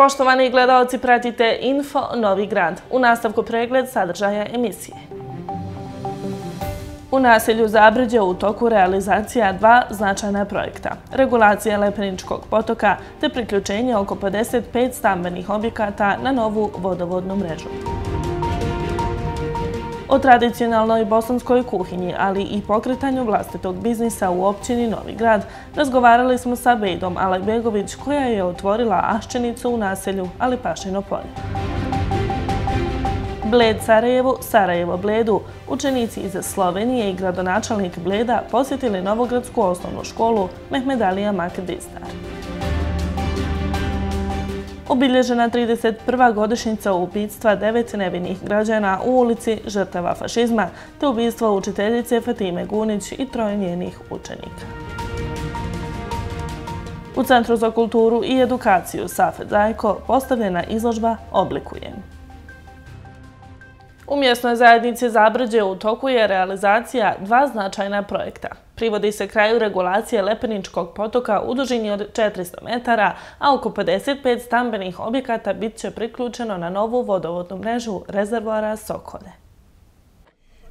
Poštovani gledaoci, pratite Info Novi Grad. U nastavku pregled sadržaja emisije. U naselju Zabrđe u toku realizacija dva značajna projekta. Regulacija Lepeničkog potoka te priključenje oko 55 stambenih objekata na novu vodovodnu mrežu. O tradicionalnoj bosanskoj kuhinji, ali i pokretanju vlastitog biznisa u općini Novi Grad razgovarali smo sa Bejdom Alajbegović, koja je otvorila aščenicu u naselju Alipašino polje. Bled Sarajevo, Sarajevo Bledu, učenici iz Slovenije i gradonačelnik Bleda posjetili Novogradsku osnovnu školu Mehmedalija Makdistar. Obilježena 31. godišnjica ubistva 9 nevinih građana u ulici žrtava fašizma te ubistvo učiteljice Fatime Gunić i 3 njenih učenika. U Centru za kulturu i edukaciju Safet Zajko postavljena izložba Oblikujem. U mjesnoj zajednici Zabrđe u toku je realizacija dva značajna projekta. Privodi se kraju regulacije Lepeničkog potoka u dužini od 400 metara, a oko 55 stambenih objekata bit će priključeno na novu vodovodnu mrežu rezervoara Sokole.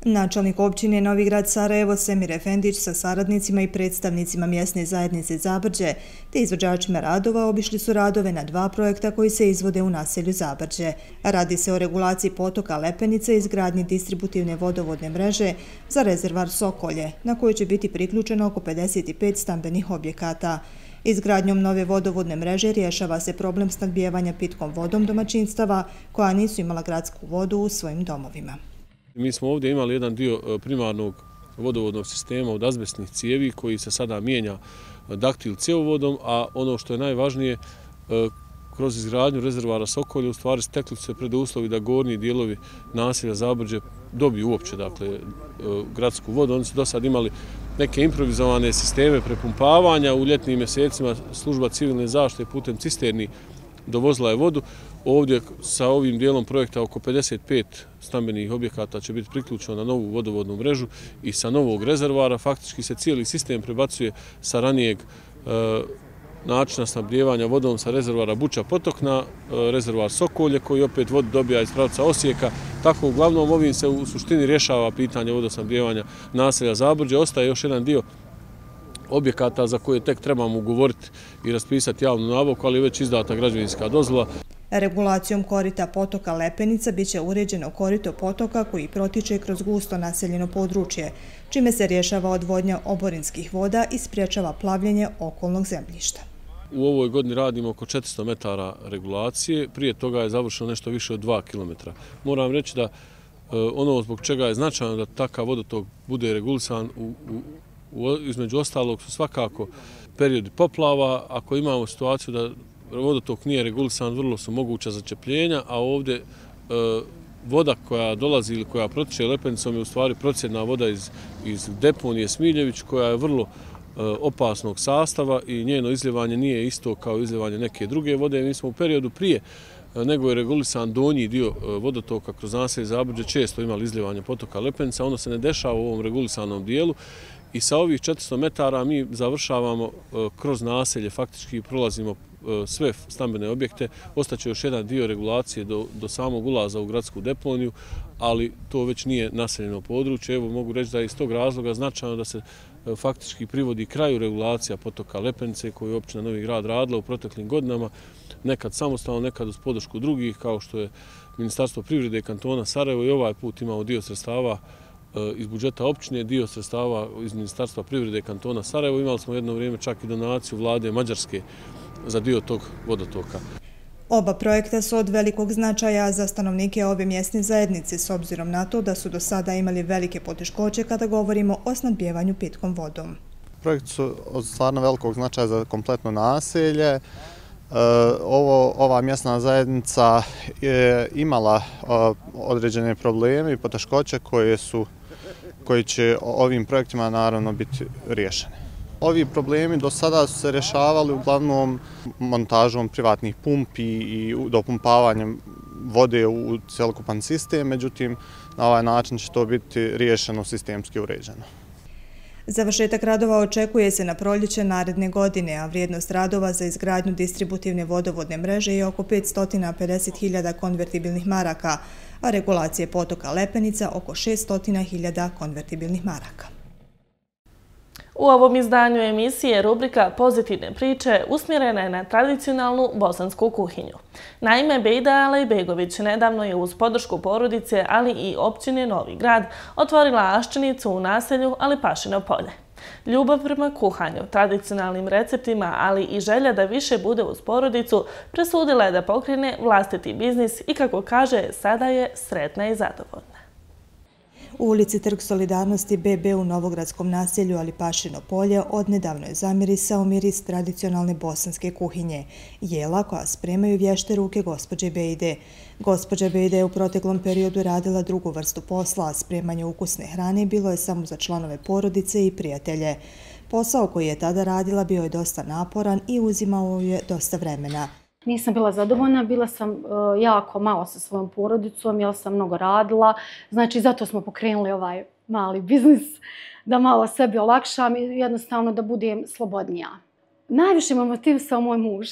Načelnik općine Novi Grad Sarajevo Semir Efendić sa saradnicima i predstavnicima mjesne zajednice Zabrđe te izvođačima radova obišli su radove na dva projekta koji se izvode u naselju Zabrđe. Radi se o regulaciji potoka Lepenice i izgradnji distributivne vodovodne mreže za rezervoar Sokolje, na koju će biti priključeno oko 55 stambenih objekata. Izgradnjom nove vodovodne mreže rješava se problem snabdijevanja pitkom vodom domaćinstava koja nisu imala gradsku vodu u svojim domovima. Mi smo ovdje imali jedan dio primarnog vodovodnog sistema od azbestnih cijevi koji se sada mijenja daktil cjevovodom, a ono što je najvažnije, kroz izgradnju rezervoara Sokolje u stvari stekli su se preduslovi da gornji dijelovi naselja Zabrđe dobiju uopće gradsku vodu. Oni su do sad imali neke improvizovane sisteme prepumpavanja, u ljetnim mjesecima služba civilne zaštite putem cisterni dovozila je vodu. Ovdje sa ovim dijelom projekta oko 55 stambenih objekata će biti priključeno na novu vodovodnu mrežu i sa novog rezervoara faktički se cijeli sistem prebacuje sa ranijeg načina snabdijevanja vodom sa rezervoara Buča potok na rezervoar Sokolje koji opet vodu dobija iz pravca Osijeka. Tako uglavnom ovim se u suštini rješava pitanje vodosnabdijevanja naselja Zabrđe. Ostaje još jedan dio objekata za koje tek trebamo ugovoriti i raspisati javnu nabavku, ali već izdata građevinska dozvola. Regulacijom korita potoka Lepenica biće uređeno korito potoka koji protiče kroz gusto naseljeno područje, čime se rješava odvodnja oborinskih voda i spriječava plavljenje okolnog zemljišta. U ovoj godini radimo oko 400 metara regulacije, prije toga je završeno nešto više od 2 km. Moram reći da ono zbog čega je značajno da takav vodotok bude regulisan između ostalog su svakako periodi poplava. Ako imamo situaciju da vodotok nije regulisan, vrlo su moguća začepljenja, a ovdje voda koja dolazi ili koja protiče Lepenicom je u stvari procjedna voda iz deponije Smiljević, koja je vrlo opasnog sastava i njeno izljevanje nije isto kao izljevanje neke druge vode. Mi smo u periodu prije nego je regulisan donji dio vodotoka kroz naselje Zabrđe često imali izljevanje potoka Lepenica. Ono se ne dešava u ovom regulisanom dijelu. I sa ovih 400 metara mi završavamo kroz naselje, faktički prolazimo sve stambene objekte. Ostaće još jedan dio regulacije do samog ulaza u gradsku deponiju, ali to već nije naseljeno područje. Evo mogu reći da je iz tog razloga značajno da se faktički privodi kraju regulacija potoka Lepenice koju je općina Novi Grad radila u proteklim godinama, nekad samostalno, nekad uz podršku drugih, kao što je Ministarstvo privrede i kantona Sarajevo. I ovaj put imamo dio sredstava iz budžeta općine, dio sredstava iz Ministarstva privrede i kantona Sarajevo. Imali smo jedno vrijeme čak i donaciju vlade Mađarske za dio tog vodotoka. Oba projekta su od velikog značaja za stanovnike ove mjesne zajednice s obzirom na to da su do sada imali velike poteškoće kada govorimo o snabdijevanju pitkom vodom. Projekti su od stvarno velikog značaja za kompletno naselje. Ova mjesna zajednica je imala određene probleme i poteškoće koji će ovim projektima naravno biti riješene. Ovi problemi do sada su se rješavali uglavnom montažom privatnih pumpi i dopumpavanjem vode u cjelokupan sistem, međutim na ovaj način će to biti riješeno sistemski uređeno. Završetak radova očekuje se na proljeće naredne godine, a vrijednost radova za izgradnju distributivne vodovodne mreže je oko 550.000 konvertibilnih maraka, a regulacije potoka Lepenica oko 600.000 konvertibilnih maraka. U ovom izdanju emisije rubrika Pozitivne priče usmjerena je na tradicionalnu bosansku kuhinju. Naime, Bejda Alejbegović nedavno je uz podršku porodice, ali i općine Novi Grad, otvorila aščenicu u naselju Alipašino polje. Ljubav prema kuhanju, tradicionalnim receptima, ali i želja da više bude uz porodicu, presudila je da pokrene vlastiti biznis i, kako kaže, sada je sretna i zadovoljna. U ulici Trg Solidarnosti BB u novogradskom naselju Alipašino polje odnedavno je zamirisao miris tradicionalne bosanske kuhinje, jela koja spremaju vješte ruke gospođe Bejde. Gospođa Bejde je u proteklom periodu radila drugu vrstu posla, a spremanje ukusne hrane bilo je samo za članove porodice i prijatelje. Posao koji je tada radila bio je dosta naporan i uzimao je dosta vremena. Nisam bila zadovoljna, bila sam jako malo sa svojom porodicom, jer sam mnogo radila. Znači, zato smo pokrenuli ovaj mali biznis, da malo sebi olakšam i jednostavno da budem slobodnija. Najviše me motivisao moj muž.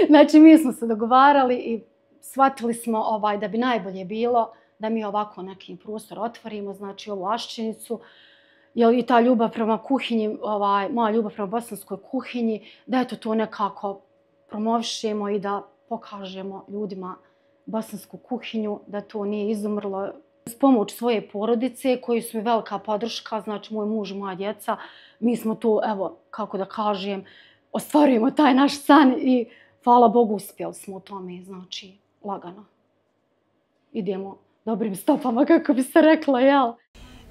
Znači, mi smo se dogovarali i shvatili smo da bi najbolje bilo da mi ovako neki prostor otvorimo, znači ovu aščenicu, jer i ta ljubav prema kuhinji, moja ljubav prema bosanskoj kuhinji, da eto to nekako promovišemo i da pokažemo ljudima bosansku kuhinju, da to nije izumrlo. S pomoć svoje porodice, koji su mi velika podrška, znači moj muž i moja djeca, mi smo tu, evo, kako da kažem, ostvarujemo taj naš san i hvala Bogu uspjeli smo u tome, znači lagano. Idemo dobrim stopama, kako bi se rekla, jel?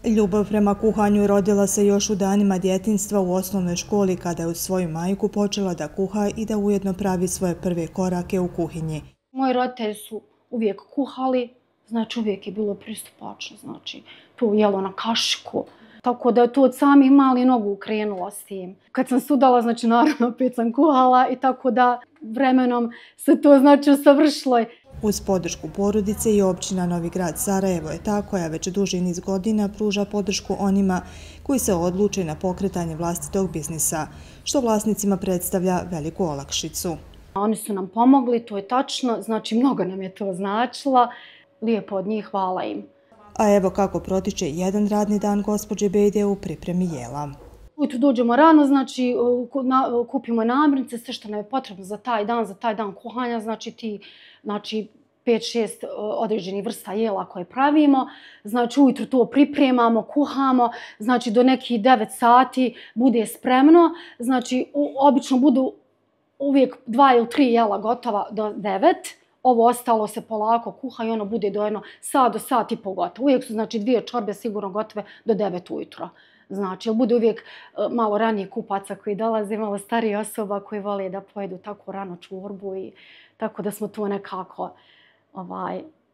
Ljubav prema kuhanju rodila se još u danima djetinjstva u osnovnoj školi, kada je uz svoju majku počela da kuha i da ujedno pravi svoje prve korake u kuhinji. Moji roditelji su uvijek kuhali, znači uvijek je bilo pristupačno, znači to jelo na kašiku. Tako da je to od samih malih nogu krenula s tim. Kad sam se udala, znači naravno opet sam kuhala i tako da vremenom se to znači usavršilo. Uz podršku porodice i općina Novi Grad Sarajevo je ta koja već duži niz godina pruža podršku onima koji se odluče na pokretanje vlastitog biznisa, što vlasnicima predstavlja veliku olakšicu. Oni su nam pomogli, to je tačno, znači mnogo nam je to značilo, lijepo od njih, hvala im. A evo kako protiče jedan radni dan gospođe Bejde u pripremi jela. Ujutro dođemo rano, znači kupimo namirnice, sve što nam je potrebno za taj dan kuhanja, znači 5-6 određenih vrsta jela koje pravimo. Znači ujutro to pripremamo, kuhamo, znači do nekih 9 sati bude spremno. Znači obično budu uvijek 2 ili 3 jela gotova do 9. Ovo ostalo se polako kuha i ono bude do jedno sat do sat i pol gotovo. Uvijek su znači 2 čorbe sigurno gotove do 9 ujutro. Znači, bude uvijek malo ranije kupaca koji dolaze, malo starije osoba koji vole da pojedu tako rano čorbu i tako da smo to nekako,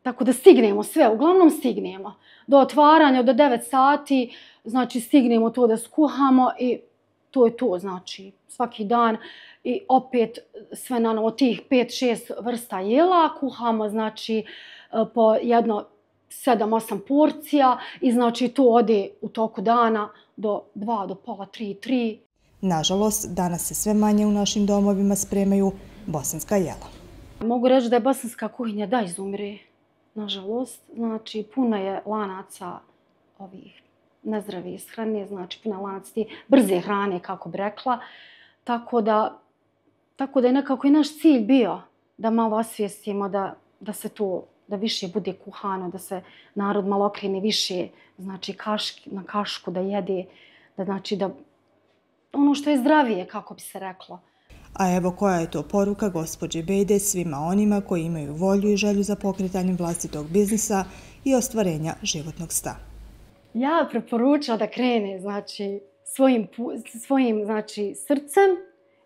tako da stignemo sve, uglavnom stignemo. Do otvaranja, do 9 sati, znači stignemo to da skuhamo i to je to, znači svaki dan i opet sve na od tih 5-6 vrsta jela kuhamo, znači po jedno 7-8 porcija i znači to ode u toku dana do 2, do pola 3, 3. Nažalost, danas se sve manje u našim domovima spremaju bosanska jela. Mogu reći da je bosanska kuhinja da izumire, nažalost. Znači, puno je lanaca ovih nezdrave ishrane, znači puno je lanaca brze hrane, kako bi rekla. Tako da je nekako i naš cilj bio da malo osvijestimo da se to, da više bude kuhano, da se narod malo okrene više, znači na kašku da jede, da ono što je zdravije, kako bi se reklo. A evo koja je to poruka gospođe Bejde svima onima koji imaju volju i želju za pokretanjem vlastitog biznisa i ostvarenja životnog sta. Ja preporučam da krene znači, svojim znači, srcem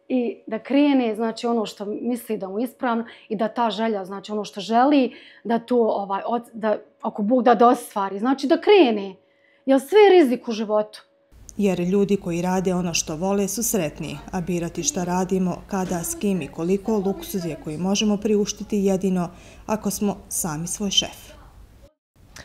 i da krene znači, ono što misli da mu je ispravno i da ta želja, znači ono što želi, da to, ako Bog da ostvari, znači da krene. Jer sve je rizik u životu. Jer ljudi koji rade ono što vole su sretni, a birati šta radimo, kada, s kim i koliko luksuz je koji možemo priuštiti jedino ako smo sami svoj šef.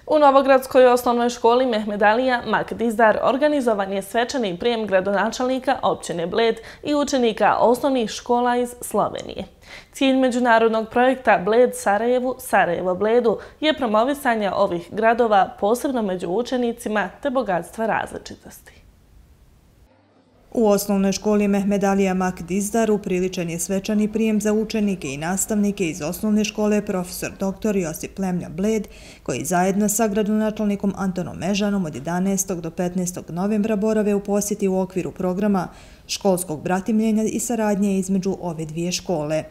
U Novogradskoj osnovnoj školi Mehmed Alija Mak Dizdar organizovan je svečani prijem gradonačelnika općine Bled i učenika osnovnih škola iz Slovenije. Cilj međunarodnog projekta Bled Sarajevu, Sarajevo Bledu je promovisanje ovih gradova posebno među učenicima te bogatstva različitosti. U osnovnoj školi Mehmed Alija Mak Dizdar upriličen je svečani prijem za učenike i nastavnike iz osnovne škole profesor dr. Josip Lemlja Bled, koji zajedno sa gradonačelnikom Antonom Mežanom od 11. do 15. novembra borave u posjeti u okviru programa školskog bratimljenja i saradnje između ove dvije škole.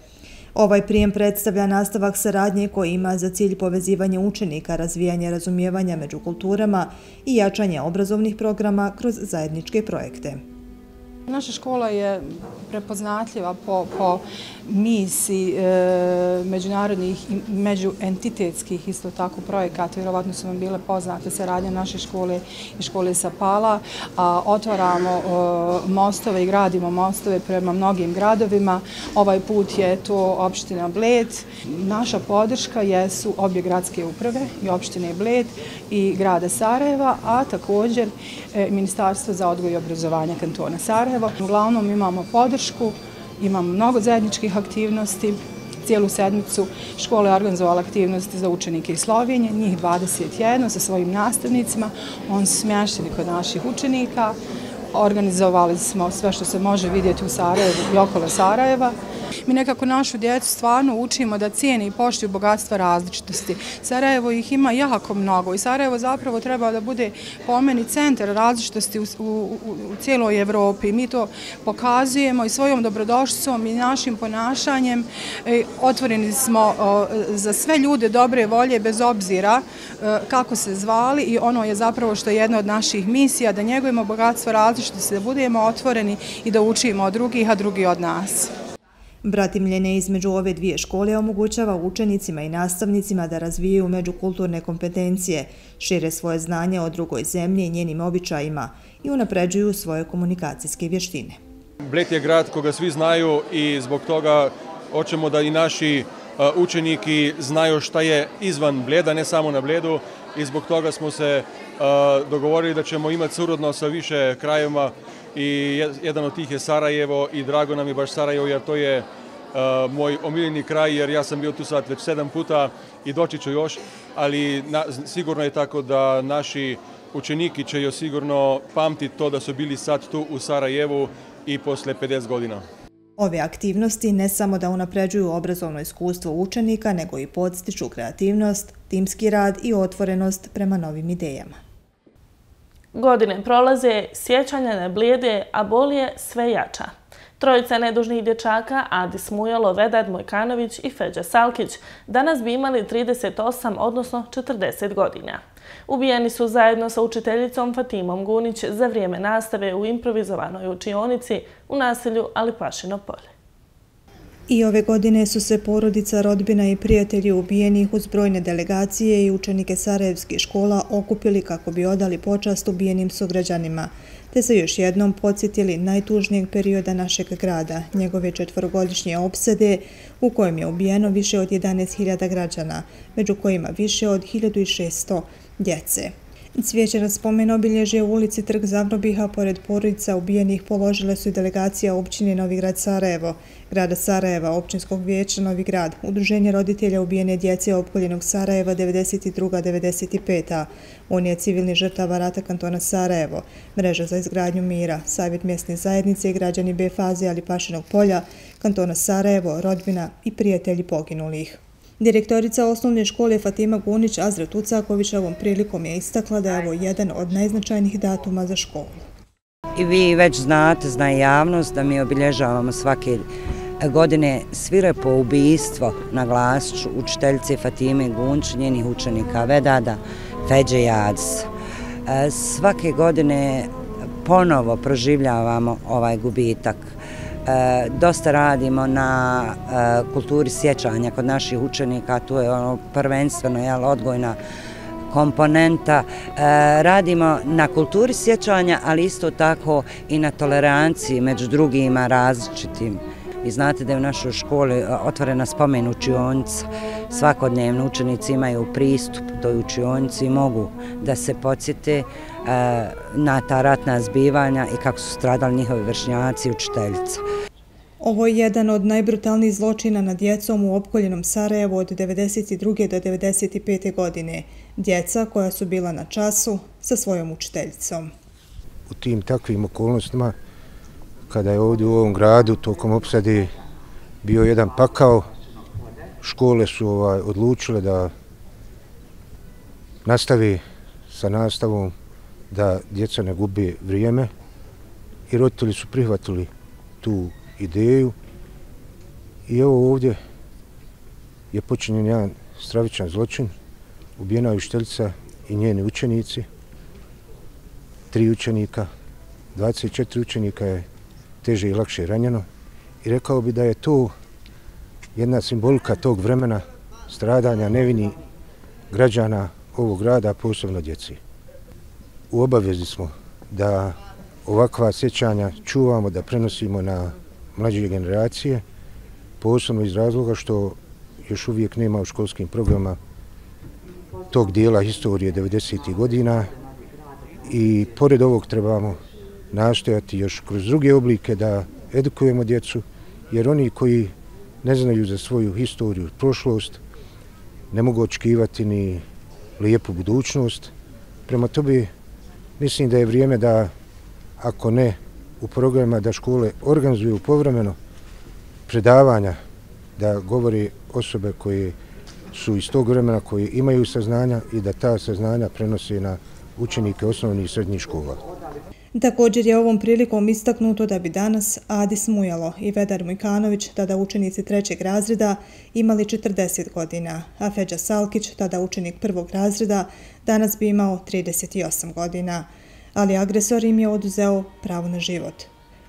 Ovaj prijem predstavlja nastavak saradnje koji ima za cilj povezivanje učenika, razvijanje razumijevanja među kulturama i jačanje obrazovnih programa kroz zajedničke projekte. Naša škola je prepoznatljiva po misiji međunarodnih i međuentitetskih isto tako projekata. Vjerovatno su vam bile poznate saradnje naše škole i škole Sapala, a otvaramo mostove i gradimo mostove prema mnogim gradovima. Ovaj put je to opština Bled. Naša podrška jesu obje gradske uprave i opštine Bled i grada Sarajeva, a također Ministarstvo za odgoj i obrazovanje kantona Sarajevo. Uglavnom imamo podršku, imamo mnogo zajedničkih aktivnosti. Cijelu sedmicu škola je organizovala aktivnosti za učenike iz Slovenije, njih 21 sa svojim nastavnicima. Oni su smješteni kod naših učenika. Organizovali smo sve što se može vidjeti u Sarajevu i okolo Sarajeva. Mi nekako našu djecu stvarno učimo da cijene i poštuju bogatstva različitosti. Sarajevo ih ima jako mnogo i Sarajevo zapravo treba da bude po meni centar različitosti u cijeloj Evropi. Mi to pokazujemo i svojom dobrodošlicom i našim ponašanjem. Otvoreni smo za sve ljude dobre volje bez obzira kako se zvali i ono je zapravo što je jedna od naših misija, da njegujemo bogatstvo različitosti, da budemo otvoreni i da učimo od drugih, a drugi od nas. Bratimljenje između ove dvije škole omogućava učenicima i nastavnicima da razvijaju međukulturne kompetencije, šire svoje znanje o drugoj zemlji i njenim običajima i unapređuju svoje komunikacijske vještine. Bled je grad koga svi znaju i zbog toga hoćemo da i naši učeniki znaju šta je izvan Bleda, ne samo na Bledu, i zbog toga smo se dogovorili da ćemo imati suradnju sa više krajevima i jedan od tih je Sarajevo i drago nam je baš Sarajevo jer to je moj omiljeni kraj jer ja sam bio tu sad već 7 puta i doći ću još, ali sigurno je tako da naši učeniki će još sigurno pamtiti to da su bili sad tu u Sarajevu i posle 50 godina. Ove aktivnosti ne samo da unapređuju obrazovno iskustvo učenika, nego i podstiču kreativnost, timski rad i otvorenost prema novim idejama. Godine prolaze, sjećanja ne blijede, a bol je sve jača. Trojica nedužnih dječaka, Adis Mujalo, Vedad Mojkanović i Feđa Salkić, danas bi imali 38, odnosno 40 godina. Ubijeni su zajedno sa učiteljicom Fatimom Gunić za vrijeme nastave u improvizovanoj učionici u naselju Alipašino polje. I ove godine su se porodica, rodbina i prijatelji ubijenih uz brojne delegacije i učenike sarajevskih škola okupili kako bi odali počast ubijenim sugrađanima, te se još jednom podsjetili najtužnijeg perioda našeg grada, njegove 4-godišnje opsede u kojem je ubijeno više od 11.000 građana, među kojima više od 1.600 djece. Cvijeće na spomen obilježje u ulici Trg Zavrobiha pored porodica ubijenih položile su i delegacija općine Novi Grad Sarajevo, grada Sarajeva, općinskog vijeća Novi Grad, Udruženje roditelja ubijene djece opkoljenog Sarajeva 92-95, Unija civilnih žrtava rata kantona Sarajevo, Mreža za izgradnju mira, Savjet mjesne zajednice i građani B faze Alipašinog polja, kantona Sarajevo, rodbina i prijatelji poginulih. Direktorica osnovne škole Fatima Gunić Azra Tucaković ovom prilikom je istakla da je ovo jedan od najznačajnijih datuma za školu. I vi već znate, zna javnost, da mi obilježavamo svake godine svirepo ubijstvo, naglasit ću, učiteljice Fatime Gunić, njenih učenika Vedada, Feđe i Adisa. Svake godine ponovo proživljavamo ovaj gubitak. Dosta radimo na kulturi sjećanja kod naših učenika, tu je prvenstveno odgojna komponenta. Radimo na kulturi sjećanja, ali isto tako i na toleranciji među drugima različitim. Vi znate da je u našoj školi otvorena spomen učionica svakodnevno učenici imaju pristup toj učionici i mogu da se podsjete na ta ratna zbivanja i kako su stradali njihovi vršnjaci i učiteljice. Ovo je jedan od najbrutalnijih zločina nad djecom u opkoljenom Sarajevu od 1992. do 1995. godine. Djeca koja su bila na času sa svojom učiteljicom. U tim takvim okolnostima, kada je ovdje u ovom gradu tokom opsade bio jedan pakao, škole su odlučile da nastavi sa nastavom, da djeca ne gube vrijeme i roditelji su prihvatili tu ideju. I evo ovdje je počinjen jedan stravičan zločin, ubijena je učiteljica i njeni učenici, 3 učenika, 24 učenika je teže i lakše ranjeno i rekao bi da je to jedna simbolika tog vremena stradanja nevinih građana ovog grada, posebno djeci. U obavezi smo da ovakva sjećanja čuvamo, da prenosimo na mlađe generacije, posebno iz razloga što još uvijek nema u školskim programima tog dijela historije 90. godina i pored ovog trebamo nastojati još kroz druge oblike da edukujemo djecu, jer oni koji ne znaju za svoju historiju, prošlost, ne mogu očekivati ni lijepu budućnost. Prema tome, mislim da je vrijeme da, ako ne u programima, da škole organizuju povremeno predavanja, da govori osobe koje su iz tog vremena, koji imaju saznanja i da ta saznanja prenose na učenike osnovnih i srednjih škola. Također je ovom prilikom istaknuto da bi danas Adis Mujalo i Vedar Mujkanović, tada učenici 3. razreda, imali 40 godina, a Feđa Salkić, tada učenik 1. razreda, danas bi imao 38 godina. Ali agresor im je oduzeo pravo na život.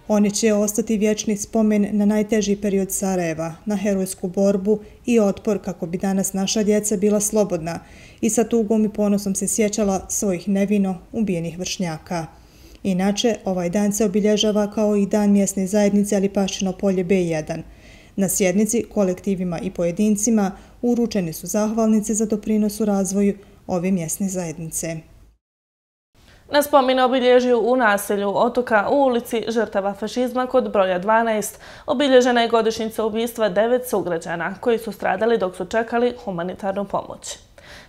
Oni će ostati vječni spomen na najteži period Sarajeva, na herojsku borbu i otpor kako bi danas naša djeca bila slobodna i sa tugom i ponosom se sjećala svojih nevino ubijenih vršnjaka. Inače, ovaj dan se obilježava kao i dan mjesne zajednice Alipašino polje B1. Na sjednici kolektivima i pojedincima uručene su zahvalnice za doprinos u razvoju ove mjesne zajednice. Na spomen obilježju u naselju Otoka u ulici žrtava fašizma kod broja 12 obilježena je godišnjica ubistva 9 sugrađana koji su stradali dok su čekali humanitarnu pomoć.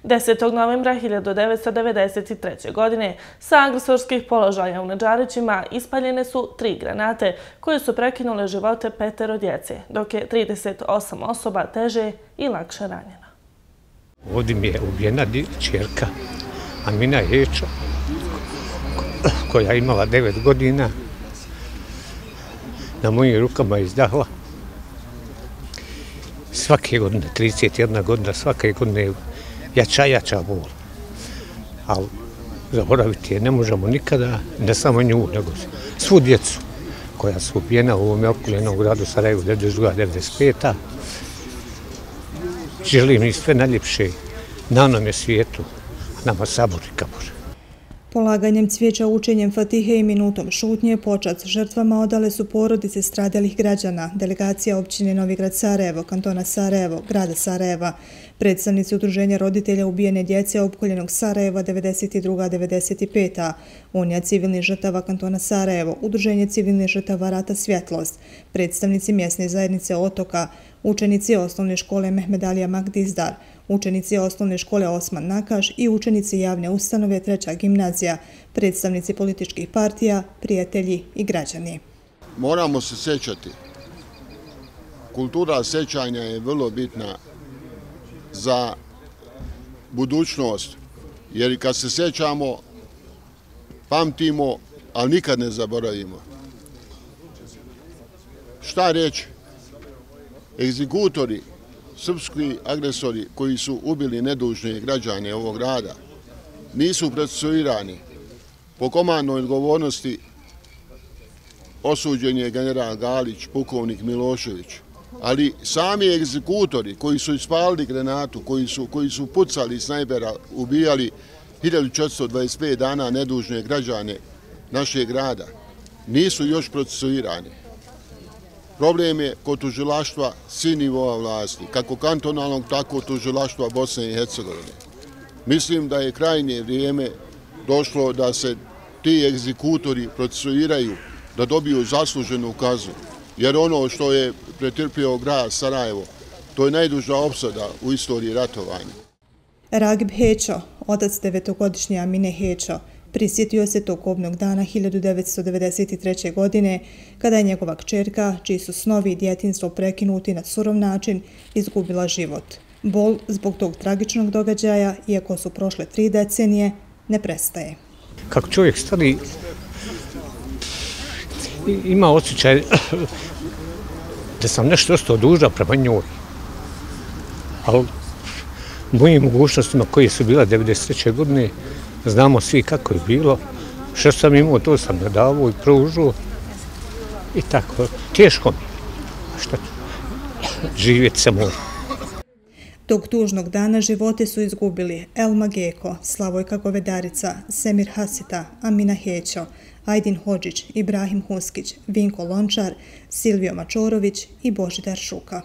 10. novembra 1993. godine sa agresorskih položaja u Nadžarićima ispaljene su 3 granate koje su prekinule živote 5 djece, dok je 38 osoba teže i lakše ranjena. Ovdje mi je ubijena čerka Amina Ječa, koja je imala 9 godina, na mojim rukama izdahla. Svake godine, 31 godina, svake godine je jača bol. Ali zaboraviti je ne možemo nikada, ne samo nju, nego svu djecu koja su ubijena u ovom opkoljenom gradu Sarajevu 1992-1995. Želim im sve najljepše na onome svijetu, nama sabor i kabor. Polaganjem cvijeća, učenjem Fatihe i minutom šutnje počast žrtvama odale su porodice stradalih građana, delegacija općine Novi Grad Sarajevo, kantona Sarajevo, grada Sarajeva, predstavnici udruženja roditelja ubijene djece opkoljenog Sarajeva 92-95, Unija civilnih žrtava kantona Sarajevo, udruženje civilnih žrtava rata Svjetlost, predstavnici mjesne zajednice Otoka, učenici osnovne škole Mehmed Alija Magdizdar, učenici osnovne škole Osman Nakaš i učenici javne ustanove 3. gimnazija, predstavnici političkih partija, prijatelji i građani. Moramo se sjećati. Kultura sjećanja je vrlo bitna za budućnost, jer kad se sjećamo, pamtimo, ali nikad ne zaboravimo. Šta reći? Egzekutori, srpski agresori koji su ubili nedužne građane ovog grada, nisu procesuirani. Po komandnoj odgovornosti osuđen je general Galić, pukovnik Milošević. Ali sami egzekutori koji su ispalili granatu, koji su pucali snajpera, ubijali 1425 dana nedužne građane našeg grada, nisu još procesuirani. Problem je kod tužilaštva svih nivoa vlasti, kako kantonalnog, tako tužilaštva Bosne i Hercegovine. Mislim da je krajnje vrijeme došlo da se ti egzekutori procesuiraju, da dobiju zasluženu kaznu. Jer ono što je pretrpio grad Sarajevo, to je najduža opsada u istoriji ratovanja. Ragib Hećo, otac 9-godišnje Amine Hećo, prisjetio se tog kobnog dana 1993. godine, kada je njegova kćerka, čiji su snovi i djetinjstvo prekinuti na surov način, izgubila život. Bol zbog tog tragičnog događaja, iako su prošle 3 decenije, ne prestaje. Kako čovjek stari, ima osjećaj da sam nešto ostao dužan prema njoj. Ali mojim mogućnostima koje su bila 1993. godine, znamo svi kako je bilo. Što sam imao, to sam nadavao i pružio. I tako, teško mi. Šta živjeti se mora. Tog tužnog dana živote su izgubili Elma Geko, Slavojka Govedarica, Semir Hasita, Amina Hećo, Ajdin Hodžić, Ibrahim Huskić, Vinko Lončar, Silvio Mačorović i Božidar Šuka.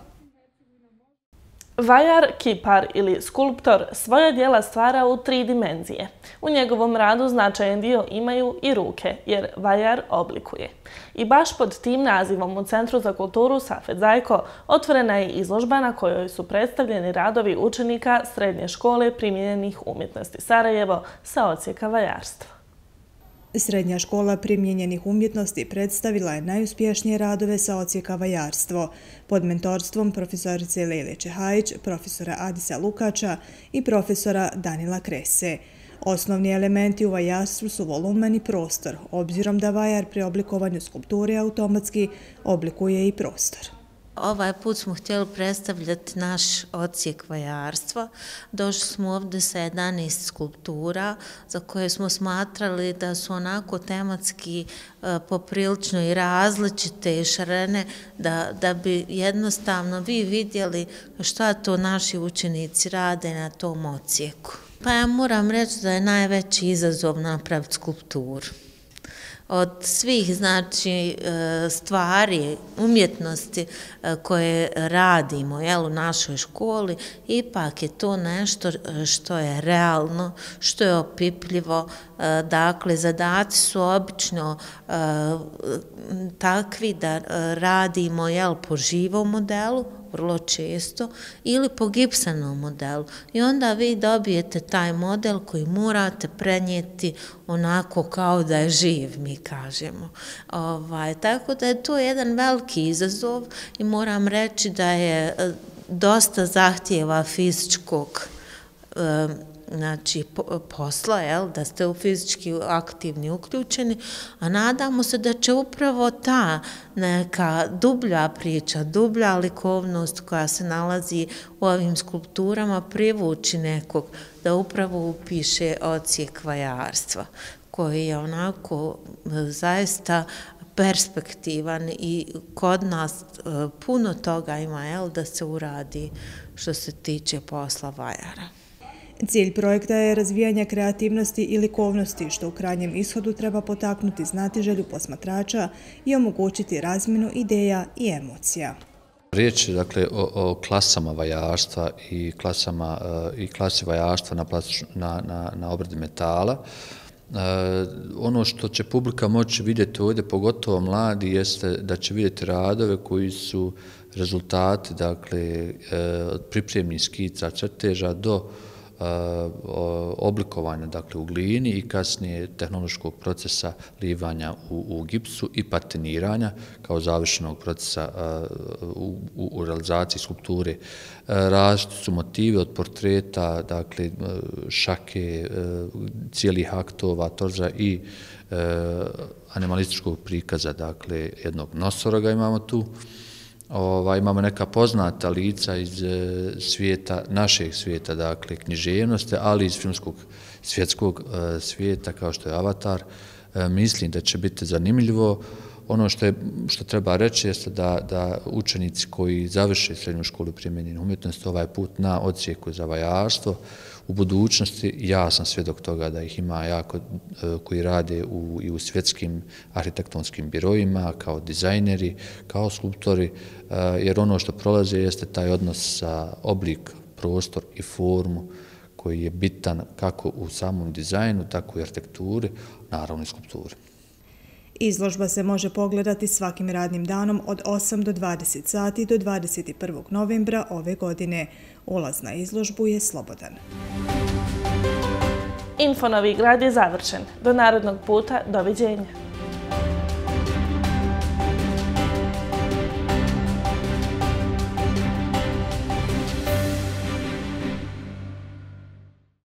Vajar, kipar ili skulptor svoja djela stvara u 3 dimenzije. U njegovom radu značajan dio imaju i ruke, jer vajar oblikuje. I baš pod tim nazivom u Centru za kulturu Safet Zajko otvorena je izložba na kojoj su predstavljeni radovi učenika Srednje škole primijenjenih umjetnosti Sarajevo sa odsjeka vajarstva. Srednja škola primijenjenih umjetnosti predstavila je najuspješnije radove sa odsjeka vajarstvo pod mentorstvom profesorice Lejle Čehajić, profesora Adisa Lukača i profesora Danila Krese. Osnovni elementi u vajarstvu su volumen i prostor, obzirom da vajar pri oblikovanju skulpture automatski oblikuje i prostor. Ovaj put smo htjeli predstavljati naš odsjek vajarstva. Došli smo ovdje sa 11 skulptura za koje smo smatrali da su onako tematski poprilično i različite i šarene, da bi jednostavno vi vidjeli šta to naši učenici rade na tom odsjeku. Pa ja moram reći da je najveći izazov napraviti skulpturu. Od svih stvari, umjetnosti koje radimo u našoj školi, ipak je to nešto što je realno, što je opipljivo. Dakle, zadaci su obično takvi da radimo po živom modelu, vrlo često, ili po gipsanom modelu. I onda vi dobijete taj model koji morate prenijeti onako kao da je živ, mi kažemo. Tako da je to jedan veliki izazov i moram reći da je dosta zahtjeva fizičkog posla, da ste u fizički aktivni uključeni, a nadamo se da će upravo ta neka dublja priča, dublja likovnost koja se nalazi u ovim skulpturama privući nekog da upravo upiše odsjek vajarstva, koji je onako zaista perspektivan i kod nas puno toga ima da se uradi što se tiče posla vajara. Cilj projekta je razvijanje kreativnosti i likovnosti, što u krajnjem ishodu treba potaknuti znatiželju posmatrača i omogućiti razmjenu ideja i emocija. Riječ je dakle o klasama vajarstva i klasi vajarstva na obradi metala. Ono što će publika moći vidjeti ovdje, pogotovo mladi, jeste da će vidjeti radove koji su rezultati, dakle, od pripremnih skica, crteža do oblikovanja, dakle, u glini i kasnije tehnološkog procesa livanja u gipsu i patiniranja kao završenog procesa u realizaciji skulpture. Različiti su motivi od portreta, dakle, šake, cijelih aktova, torza i animalističkog prikaza, dakle, jednog nosoroga imamo tu. Imamo neka poznata lica iz svijeta, našeg svijeta, dakle, književnosti, ali iz filmskog svjetskog svijeta, kao što je Avatar. Mislim da će biti zanimljivo. Ono što treba reći jeste da učenici koji završe srednju školu primjenjene umjetnosti ovaj put na odsjeku za vajarstvo, u budućnosti ja sam svjedok toga da ih ima jako koji rade i u svjetskim arhitektonskim birojima, kao dizajneri, kao skulptori, jer ono što prolaze jeste taj odnos sa oblik, prostor i formu koji je bitan kako u samom dizajnu, tako i arhitekturi, naravno i skulpturi. Izložba se može pogledati svakim radnim danom od 8 do 20 sati do 21. novembra ove godine. Ulaz na izložbu je slobodan. Info Novi Grad je završen. Do narednog puta, doviđenja.